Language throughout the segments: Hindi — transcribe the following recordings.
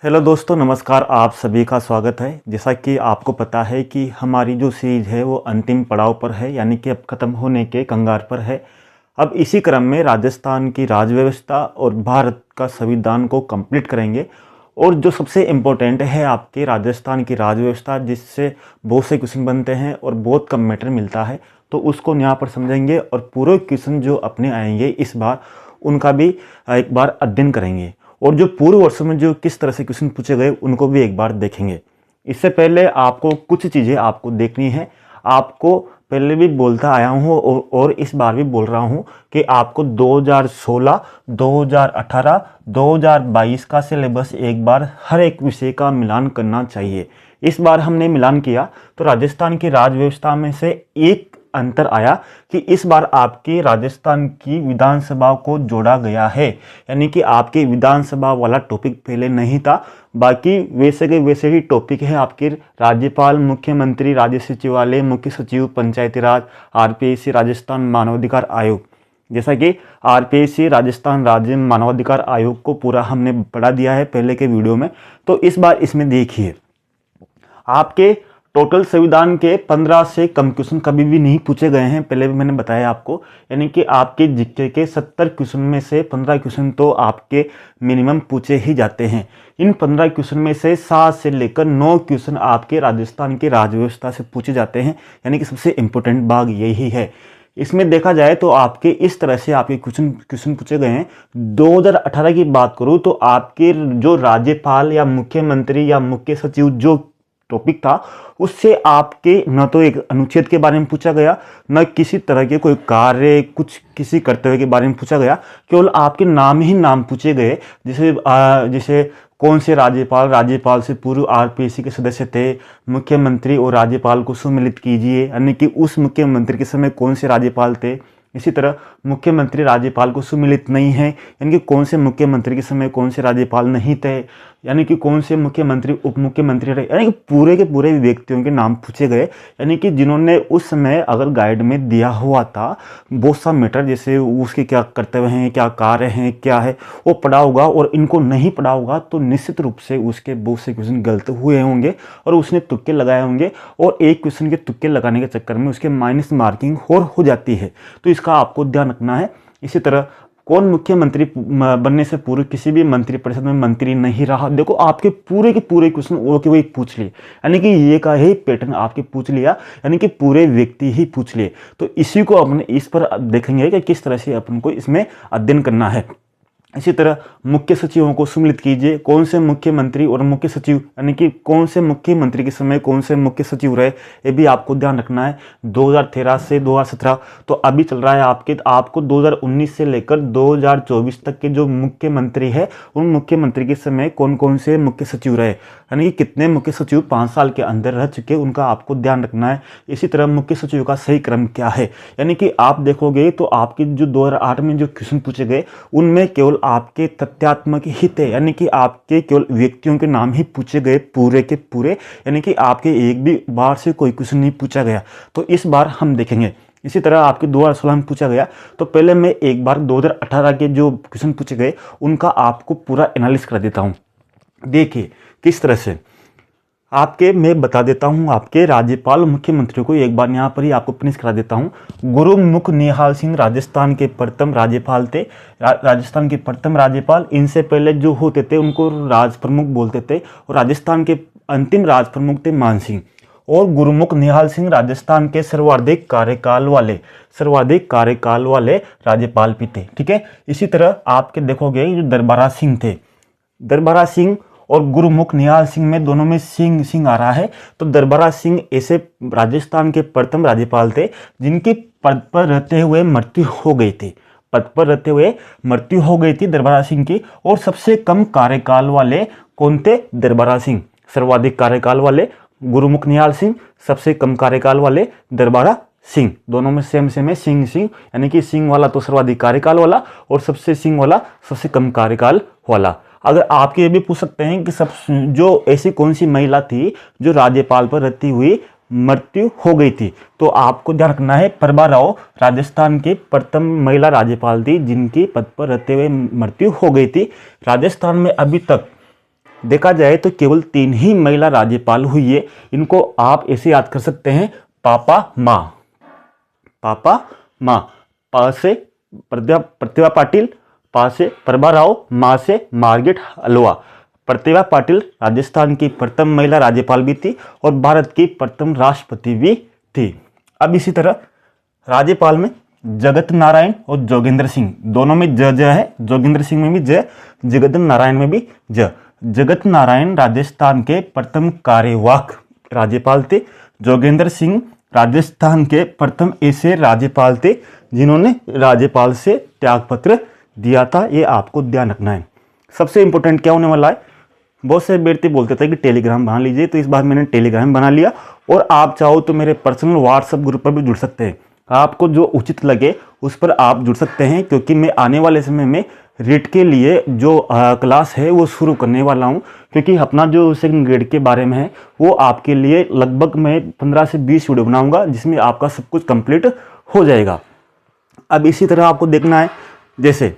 हेलो दोस्तों, नमस्कार। आप सभी का स्वागत है। जैसा कि आपको पता है कि हमारी जो सीरीज है वो अंतिम पड़ाव पर है, यानी कि अब ख़त्म होने के कगार पर है। अब इसी क्रम में राजस्थान की राज व्यवस्था और भारत का संविधान को कंप्लीट करेंगे। और जो सबसे इम्पोर्टेंट है आपके राजस्थान की राज व्यवस्था, जिससे बहुत से क्वेश्चन बनते हैं और बहुत कम मैटर मिलता है, तो उसको यहाँ पर समझेंगे और पूरे क्वेश्चन जो अपने आएंगे इस बार उनका भी एक बार अध्ययन करेंगे। और जो पूर्व वर्षों में जो किस तरह से क्वेश्चन पूछे गए उनको भी एक बार देखेंगे। इससे पहले आपको कुछ चीज़ें आपको देखनी है। आपको पहले भी बोलता आया हूँ और इस बार भी बोल रहा हूँ कि आपको 2016, 2018, 2022 का सिलेबस एक बार हर एक विषय का मिलान करना चाहिए। इस बार हमने मिलान किया तो राजस्थान की राज व्यवस्था में से एक अंतर आया कि इस बार आपकी राजस्थान की विधानसभा को जोड़ा गया है, यानी कि आपकी विधानसभा वाला टॉपिक पहले नहीं था। बाकी वैसे के वैसे ही टॉपिक है आपके राज्यपाल, मुख्यमंत्री, राज्य सचिवालय, मुख्य सचिव, पंचायती राज, आरपीएससी राजस्थान मानवाधिकार आयोग। जैसा कि आरपीएससी राजस्थान राज्य मानवाधिकार आयोग को पूरा हमने पढ़ा दिया है पहले के वीडियो में। तो इस बार इसमें देखिए, आपके टोटल संविधान के 15 से कम क्वेश्चन कभी भी नहीं पूछे गए हैं, पहले भी मैंने बताया आपको। यानी कि आपके जीके के 70 क्वेश्चन में से 15 क्वेश्चन तो आपके मिनिमम पूछे ही जाते हैं। इन 15 क्वेश्चन में से 7 से लेकर 9 क्वेश्चन आपके राजस्थान की राज व्यवस्था से पूछे जाते हैं, यानी कि सबसे इंपॉर्टेंट भाग यही है। इसमें देखा जाए तो आपके इस तरह से आपके क्वेश्चन पूछे गए हैं। 2018 की बात करूं तो आपके जो राज्यपाल या मुख्यमंत्री या मुख्य सचिव जो टॉपिक था, उससे आपके न तो एक अनुच्छेद के बारे में पूछा गया, न किसी तरह के कोई कार्य कुछ किसी कर्तव्य के बारे में पूछा गया। केवल आपके नाम ही नाम पूछे गए। जैसे कौन से राज्यपाल से पूर्व आरपीएससी के सदस्य थे, मुख्यमंत्री और राज्यपाल को सम्मिलित कीजिए, यानी कि उस मुख्यमंत्री के समय कौन से राज्यपाल थे। इसी तरह मुख्यमंत्री राज्यपाल को सम्मिलित नहीं है, यानी कि कौन से मुख्यमंत्री के समय कौन से राज्यपाल नहीं थे, यानी कि कौन से मुख्यमंत्री उप मुख्यमंत्री रहे, यानी कि पूरे के पूरे व्यक्तियों के नाम पूछे गए। यानी कि जिन्होंने उस समय अगर गाइड में दिया हुआ था बहुत सा मैटर, जैसे उसके क्या कर्तव्य हैं, क्या कार्य हैं, क्या है, वो पढ़ा होगा। और इनको नहीं पढ़ा होगा तो निश्चित रूप से उसके बहुत से क्वेश्चन गलत हुए होंगे और उसने तुक्के लगाए होंगे, और एक क्वेश्चन के तुक्के लगाने के चक्कर में उसके माइनस मार्किंग और हो जाती है। तो इसका आपको ध्यान रखना है। इसी तरह कौन मुख्यमंत्री बनने से पूर्व किसी भी मंत्रिपरिषद में मंत्री नहीं रहा। देखो, आपके पूरे के पूरे क्वेश्चन वो के वही पूछ लिए, यानी कि ये का ही पैटर्न आपके पूछ लिया, यानी कि पूरे व्यक्ति ही पूछ लिए। तो इसी को अपने इस पर देखेंगे कि किस तरह से अपन को इसमें अध्ययन करना है। इसी तरह मुख्य सचिवों को सम्मिलित कीजिए। कौन से मुख्यमंत्री और मुख्य सचिव, यानी कि कौन से मुख्यमंत्री के समय कौन से मुख्य सचिव रहे, ये भी आपको ध्यान रखना है। 2013 से 2017 तो अभी चल रहा है आपको 2019 से लेकर 2024 तक के जो मुख्यमंत्री है, उन मुख्यमंत्री के समय कौन कौन से मुख्य सचिव रहे, यानी कि कितने मुख्य सचिव 5 साल के अंदर रह चुके, उनका आपको ध्यान रखना है। इसी तरह मुख्य सचिव का सही क्रम क्या है, यानी कि आप देखोगे तो आपके जो 2008 में जो क्वेश्चन पूछे गए उनमें केवल आपके तथ्यात्मक ही थे, यानी कि आपके केवल व्यक्तियों के नाम ही पूछे गए पूरे के पूरे, यानी कि आपके एक भी बार से कोई क्वेश्चन नहीं पूछा गया। तो इस बार हम देखेंगे। इसी तरह आपके 2016 में पूछा गया, तो पहले मैं एक बार 2018 के जो क्वेश्चन पूछे गए उनका आपको पूरा एनालिसिस कर देता हूँ। देखिए किस तरह से आपके मैं बता देता हूं। आपके राज्यपाल मुख्यमंत्री को एक बार यहां पर ही आपको फिनिश करा देता हूं। गुरुमुख निहाल सिंह राजस्थान के प्रथम राज्यपाल थे। राजस्थान के प्रथम राज्यपाल, इनसे पहले जो होते थे उनको राज प्रमुख बोलते थे, और राजस्थान के अंतिम राज प्रमुख थे मान सिंह। और गुरुमुख निहाल सिंह राजस्थान के सर्वाधिक कार्यकाल वाले राज्यपाल भी थे। ठीक है। इसी तरह आपके देखोगे जो दरबारा सिंह थे, दरबारा सिंह और गुरुमुख निहाल सिंह में दोनों में सिंह आ रहा है। तो दरबारा सिंह ऐसे राजस्थान के प्रथम राज्यपाल थे जिनकी पद पर रहते हुए मृत्यु हो गई थी। पद पर रहते हुए मृत्यु हो गई थी दरबारा सिंह की। और सबसे कम कार्यकाल वाले कौन थे? दरबारा सिंह। सर्वाधिक कार्यकाल वाले गुरुमुख निहाल सिंह, सबसे कम कार्यकाल वाले दरबारा सिंह। दोनों में सेम है, सिंह, यानी कि सिंह वाला तो सर्वाधिक कार्यकाल वाला और सबसे सिंह वाला सबसे कम कार्यकाल वाला। अगर आपके ये भी पूछ सकते हैं कि सब जो ऐसी कौन सी महिला थी जो राज्यपाल पर रहती हुई मृत्यु हो गई थी, तो आपको ध्यान रखना है प्रभा राव राजस्थान की प्रथम महिला राज्यपाल थी जिनकी पद पर रहते हुए मृत्यु हो गई थी। राजस्थान में अभी तक देखा जाए तो केवल 3 ही महिला राज्यपाल हुई है। इनको आप ऐसे याद कर सकते हैं, पापा माँ। पापा माँ, पा से प्रतिभा पाटिल, पा से प्रभा राव, माँ से मार्गरेट हलवा। प्रतिभा पाटिल राजस्थान की प्रथम महिला राज्यपाल भी थी और भारत की प्रथम राष्ट्रपति भी थी। अब इसी तरह राज्यपाल में जगत नारायण और जोगेंद्र सिंह, दोनों में ज है, जोगेंद्र सिंह में भी ज, जगत नारायण में भी ज। जगत नारायण राजस्थान के प्रथम कार्यवाहक राज्यपाल थे। जोगेंद्र सिंह राजस्थान के प्रथम ऐसे राज्यपाल थे जिन्होंने राज्यपाल से त्यागपत्र दिया था। ये आपको ध्यान रखना है। सबसे इंपॉर्टेंट क्या होने वाला है, बहुत से व्यक्ति बोलते थे कि टेलीग्राम बना लीजिए, तो इस बार मैंने टेलीग्राम बना लिया और आप चाहो तो मेरे पर्सनल व्हाट्सएप ग्रुप पर भी जुड़ सकते हैं। आपको जो उचित लगे उस पर आप जुड़ सकते हैं, क्योंकि मैं आने वाले समय में रीट के लिए जो क्लास है वो शुरू करने वाला हूं, क्योंकि अपना जो सेकंड ग्रेड के बारे में है वो आपके लिए लगभग मैं 15 से 20 वीडियो बनाऊंगा, जिसमें आपका सब कुछ कंप्लीट हो जाएगा। अब इसी तरह आपको देखना है, जैसे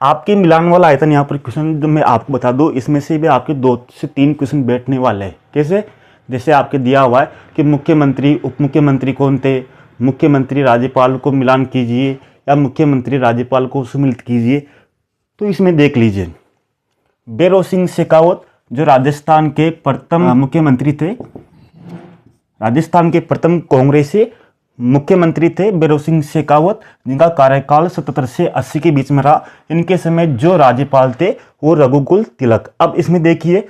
आपके मिलान वाला आयतन यहाँ पर क्वेश्चन जो मैं आपको बता दूं, इसमें से भी आपके 2 से 3 क्वेश्चन बैठने वाले हैं। कैसे? जैसे आपके दिया हुआ है कि मुख्यमंत्री उप मुख्यमंत्री कौन थे, मुख्यमंत्री राज्यपाल को मिलान कीजिए या मुख्यमंत्री राज्यपाल को सुमिलित कीजिए। तो इसमें देख लीजिए, भैरों सिंह शेखावत जो राजस्थान के प्रथम मुख्यमंत्री थे, राजस्थान के प्रथम कांग्रेसी मुख्यमंत्री थे भैरों सिंह शेखावत, जिनका कार्यकाल 77 से 80 के बीच में रहा। इनके समय जो राज्यपाल थे वो रघुकुल तिलक। अब इसमें देखिए,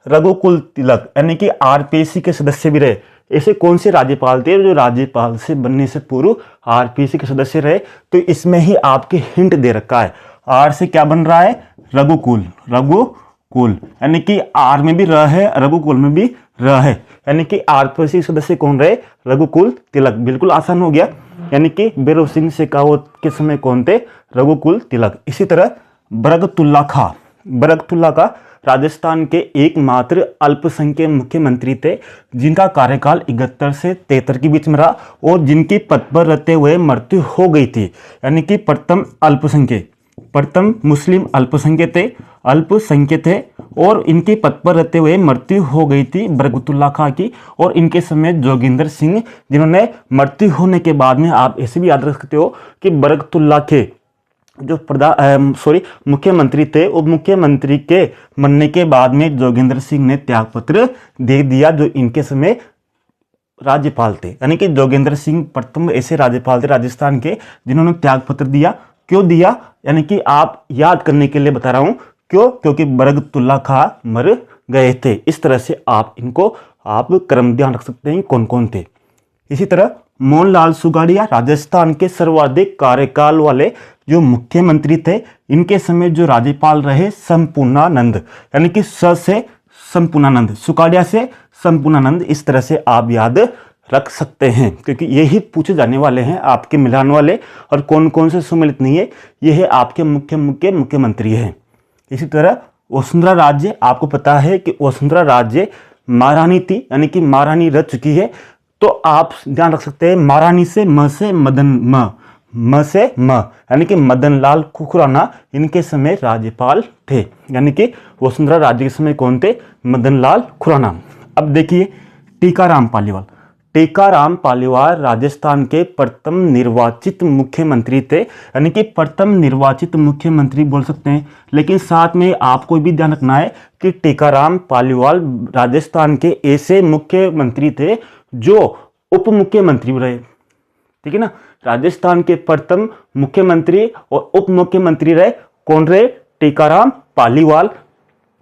रघुकुल तिलक यानी कि आरपीसी के सदस्य भी रहे। ऐसे कौन से राज्यपाल थे जो राज्यपाल से बनने से पूर्व आरपीसी के सदस्य रहे? तो इसमें ही आपके हिंट दे रखा है। आर से क्या बन रहा है? रघुकुल। रघुकुल यानी कि आर में भी र है, रघुकुल में भी र है, यानी कि आरपीसी सदस्य कौन रहे? रघुकुल तिलक। बिल्कुल आसान हो गया। यानी कि भैरों सिंह शेखावत के समय कौन थे? रघुकुल तिलक। इसी तरह बरकतुल्ला खां, बरकतुल्ला खां राजस्थान के एकमात्र अल्पसंख्यक मुख्यमंत्री थे, जिनका कार्यकाल 71 से 73 के बीच में रहा और जिनकी पद पर रहते हुए मृत्यु हो गई थी। यानी कि प्रथम अल्पसंख्यक, प्रथम मुस्लिम अल्पसंख्यक थे और इनके पद पर रहते हुए मृत्यु हो गई थी बरकतुल्ला खां की। और इनके समय जोगिंदर सिंह, जिन्होंने मृत्यु होने के बाद में आप ऐसे भी याद रख सकते हो कि बरकतुल्ला के जो मुख्यमंत्री थे, उप मुख्यमंत्री के मरने के बाद में जोगिंदर सिंह ने त्यागपत्र दे दिया, जो इनके समय राज्यपाल थे। यानी कि जोगिंदर सिंह प्रथम ऐसे राज्यपाल थे राजस्थान के जिन्होंने त्यागपत्र दिया। क्यों दिया? यानी कि आप याद करने के लिए बता रहा हूं। क्यों? क्योंकि बरकतुल्ला खां मर गए थे। इस तरह से आप इनको क्रम ध्यान रख सकते हैं कौन कौन थे। इसी तरह मोहनलाल सुगाड़िया राजस्थान के सर्वाधिक कार्यकाल वाले जो मुख्यमंत्री थे, इनके समय जो राज्यपाल रहे संपूर्णानंद, यानी कि स से संपूर्णानंद, सुगाड़िया से संपूर्णानंद। इस तरह से आप याद रख सकते हैं, क्योंकि यही पूछे जाने वाले हैं आपके मिलान वाले। और कौन कौन से सुमिलित नहीं है, यह है आपके मुख्यमंत्री हैं। इसी तरह वसुंधरा राज्य, आपको पता है कि वसुंधरा राज्य महारानी थी, यानी कि महारानी रह चुकी है। तो आप ध्यान रख सकते हैं महारानी से म से मदन, म से म, यानी कि मदन लाल खुराना इनके समय राज्यपाल थे। यानी कि वसुंधरा राज्य के समय कौन थे? मदन लाल खुराना। अब देखिए टीकाराम पालीवाल, टीकाराम पालीवाल राजस्थान के प्रथम निर्वाचित मुख्यमंत्री थे। यानी कि प्रथम निर्वाचित मुख्यमंत्री बोल सकते हैं, लेकिन साथ में आपको भी ध्यान रखना है कि टीकाराम पालीवाल राजस्थान के ऐसे मुख्यमंत्री थे जो उप मुख्यमंत्री रहे। ठीक है ना? राजस्थान के प्रथम मुख्यमंत्री और उप मुख्यमंत्री रहे कौन रहे? टीकाराम पालीवाल,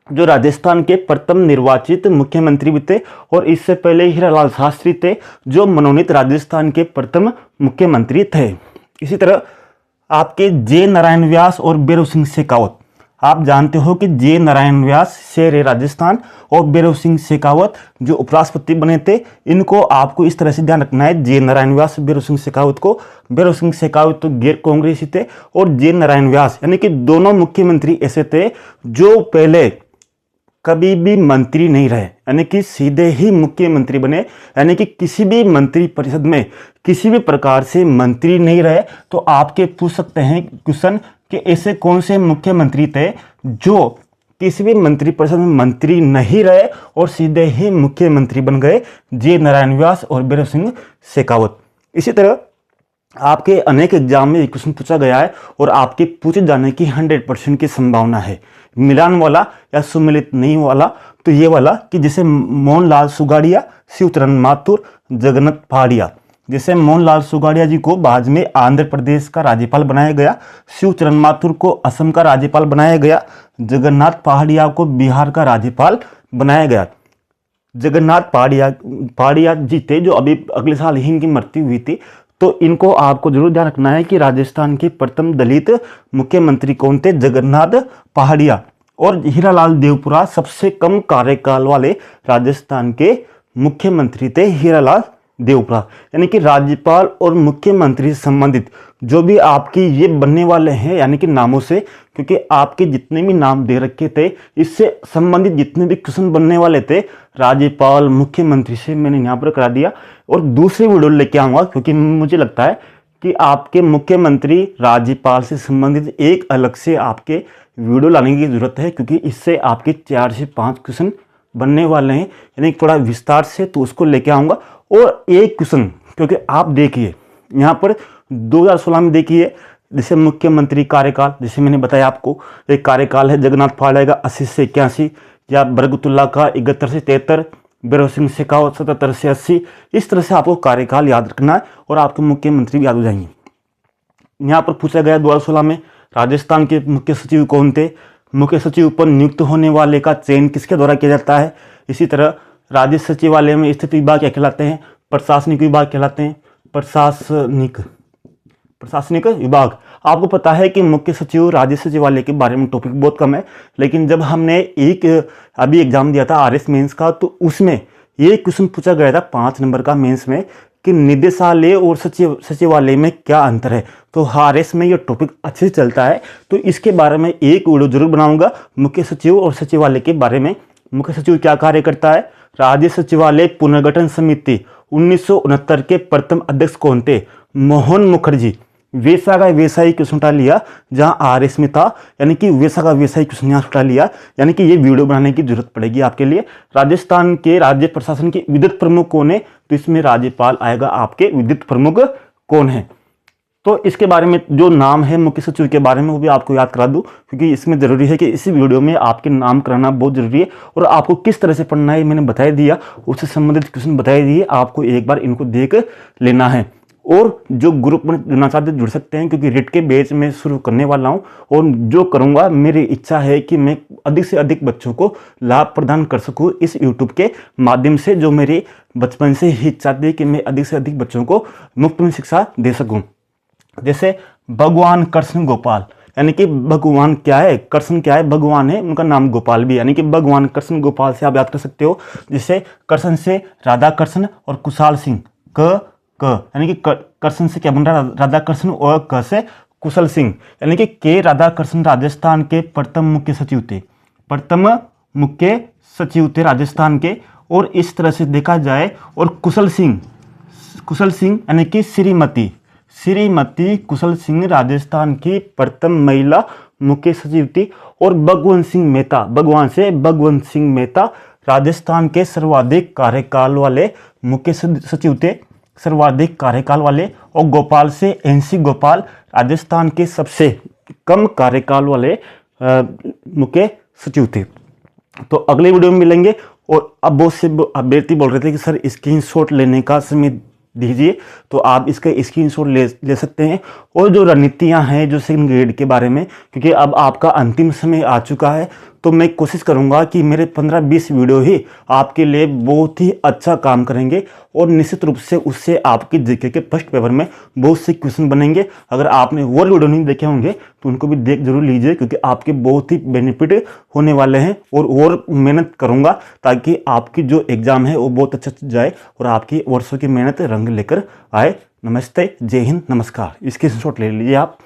जो राजस्थान के प्रथम निर्वाचित मुख्यमंत्री भी थे। और इससे पहले हीरालाल शास्त्री थे, जो मनोनीत राजस्थान के प्रथम मुख्यमंत्री थे। इसी तरह आपके जे नारायण व्यास और भैरों सिंह शेखावत, आप जानते हो कि जे नारायण व्यास शेर राजस्थान और भैरों सिंह शेखावत जो उपराष्ट्रपति बने थे, इनको आपको इस तरह से ध्यान रखना है। जे नारायण व्यास, भैरों सिंह शेखावत को, भैरों सिंह शेखावत तो गैर कांग्रेसी थे और जे नारायण व्यास यानी कि दोनों मुख्यमंत्री ऐसे थे जो पहले कभी भी मंत्री नहीं रहे, यानी कि सीधे ही मुख्यमंत्री बने। यानी कि किसी भी मंत्री परिषद में किसी भी प्रकार से मंत्री नहीं रहे। तो आपके पूछ सकते हैं क्वेश्चन कि ऐसे कौन से मुख्यमंत्री थे जो किसी भी मंत्रिपरिषद में मंत्री नहीं रहे और सीधे ही मुख्यमंत्री बन गए, जी नारायण व्यास और भैरव सिंह शेखावत। इसी तरह आपके अनेक एग्जाम में क्वेश्चन पूछा गया है और आपके पूछे जाने की 100% की संभावना है। मिलान वाला या सुमिलित नहीं वाला तो ये वाला कि जैसे मोहनलाल सुगाड़िया, शिवचरण माथुर, जगन्नाथ पहाड़िया। जैसे मोहनलाल सुगाड़िया जी को बाद में आंध्र प्रदेश का राज्यपाल बनाया गया, शिवचरण माथुर को असम का राज्यपाल बनाया गया, जगन्नाथ पहाड़िया को बिहार का राज्यपाल बनाया गया। जगन्नाथ पहाड़िया जी थे जो अभी अगले साल ही इनकी मृत्यु हुई थी। तो इनको आपको जरूर ध्यान रखना है कि राजस्थान के प्रथम दलित मुख्यमंत्री कौन थे, जगन्नाथ पहाड़िया। और हीरालाल देवपुरा सबसे कम कार्यकाल वाले राजस्थान के मुख्यमंत्री थे, हीरालाल देवपुरा। यानी कि राज्यपाल और मुख्यमंत्री संबंधित जो भी आपकी ये बनने वाले हैं, यानी कि नामों से, क्योंकि आपके जितने भी नाम दे रखे थे इससे संबंधित जितने भी क्वेश्चन बनने वाले थे राज्यपाल मुख्यमंत्री से मैंने यहाँ पर करा दिया। और दूसरी वीडियो लेके आऊँगा क्योंकि मुझे लगता है कि आपके मुख्यमंत्री राज्यपाल से संबंधित एक अलग से आपके वीडियो लाने की जरूरत है, क्योंकि इससे आपके 4 से 5 क्वेश्चन बनने वाले हैं, यानी थोड़ा विस्तार से, तो उसको लेके आऊँगा। और एक क्वेश्चन, क्योंकि आप देखिए यहाँ पर 2016 में देखिए जैसे मुख्यमंत्री कार्यकाल, जैसे मैंने बताया आपको, एक कार्यकाल है जगन्नाथ पहाड़िया का 80 से 81, या बरगतुल्ला का 71 से 73, भैरव सिंह शेखावत 77 से 80। इस तरह से आपको कार्यकाल याद रखना है और आपके मुख्यमंत्री भी याद हो जाएंगे। यहाँ पर पूछा गया 2016 में राजस्थान के मुख्य सचिव कौन थे, मुख्य सचिव पर नियुक्त होने वाले का चयन किसके द्वारा किया जाता है। इसी तरह राज्य सचिवालय में स्थित विभाग क्या कहलाते हैं, प्रशासनिक विभाग कहलाते हैं, प्रशासनिक विभाग। आपको पता है कि मुख्य सचिव राज्य सचिवालय के बारे में टॉपिक बहुत कम है, लेकिन जब हमने अभी एग्जाम दिया था RS मेंस का, तो उसमें ये क्वेश्चन पूछा गया था 5 नंबर का मेंस में कि निदेशालय और सचिवालय में क्या अंतर है। तो RS में ये टॉपिक अच्छे से चलता है, तो इसके बारे में एक वीडियो जरूर बनाऊंगा मुख्य सचिव और सचिवालय के बारे में। मुख्य सचिव क्या कार्य करता है। राज्य सचिवालय पुनर्गठन समिति 1969 के प्रथम अध्यक्ष कौन थे, मोहन मुखर्जी। वैसा का वैसा ही क्वेश्चन उठा लिया जहां RS में था, यानी कि वैसा का वैसा ही क्वेश्चन यहाँ उठा लिया, यानी कि ये वीडियो बनाने की जरूरत पड़ेगी आपके लिए। राजस्थान के राज्य प्रशासन के विद्युत प्रमुख कौन है, तो इसमें राज्यपाल आएगा, आपके विद्युत प्रमुख कौन है। तो इसके बारे में जो नाम है मुख्य सचिव के बारे में वो भी आपको याद करा दूं, क्योंकि इसमें जरूरी है कि इसी वीडियो में आपके नाम कराना बहुत जरूरी है। और आपको किस तरह से पढ़ना है मैंने बता दिया, उससे संबंधित क्वेश्चन बताई दिए, आपको एक बार इनको देख लेना है। और जो ग्रुप में जुड़ना चाहते जुड़ सकते हैं, क्योंकि रिट के बैच में शुरू करने वाला हूं और जो करूंगा, मेरी इच्छा है कि मैं अधिक से अधिक बच्चों को लाभ प्रदान कर सकूं इस यूट्यूब के माध्यम से, जो मेरी बचपन से ही इच्छा थी कि मैं अधिक से अधिक बच्चों को मुफ्त में शिक्षा दे सकूं। जैसे भगवान कृष्ण गोपाल, यानी कि भगवान क्या है, कृष्ण क्या है, भगवान है, उनका नाम गोपाल भी, यानी कि भगवान कृष्ण गोपाल से आप याद कर सकते हो। जैसे कृष्ण से राधा कृष्ण और कुशाल सिंह, यानी कि कृष्ण से क्या बन रहा है, राधा कृष्ण, और क से कुशल सिंह, यानी कि के राधा कृष्ण राजस्थान के प्रथम मुख्य सचिव थे, प्रथम मुख्य सचिव थे राजस्थान के। और इस तरह से देखा जाए, और कुशल सिंह यानी कि श्रीमती कुशल सिंह राजस्थान की प्रथम महिला मुख्य सचिव थी। और भगवंत सिंह मेहता राजस्थान के सर्वाधिक कार्यकाल वाले मुख्य सचिव थे, सर्वाधिक कार्यकाल वाले। और गोपाल से NC गोपाल राजस्थान के सबसे कम कार्यकाल वाले मुख्य सचिव थे। तो अगले वीडियो में मिलेंगे। और अब बहुत से अभ्यर्थी बोल रहे थे कि सर स्क्रीनशॉट लेने का समय दीजिए, तो आप इसका स्क्रीनशॉट ले सकते हैं। और जो रणनीतियां हैं जो सेकंड ग्रेड के बारे में, क्योंकि अब आपका अंतिम समय आ चुका है, तो मैं कोशिश करूंगा कि मेरे 15-20 वीडियो ही आपके लिए बहुत ही अच्छा काम करेंगे। और निश्चित रूप से उससे आपकी जीके के फर्स्ट पेपर में बहुत से क्वेश्चन बनेंगे। अगर आपने वो वीडियो नहीं देखे होंगे तो उनको भी देख जरूर लीजिए, क्योंकि आपके बहुत ही बेनिफिट होने वाले हैं। और मेहनत करूंगा ताकि आपकी जो एग्जाम है वो बहुत अच्छा जाए और आपकी वर्षों की मेहनत रंग लेकर आए। नमस्ते, जय हिंद, नमस्कार। इसकी स्क्रीनशॉट ले लीजिए आप।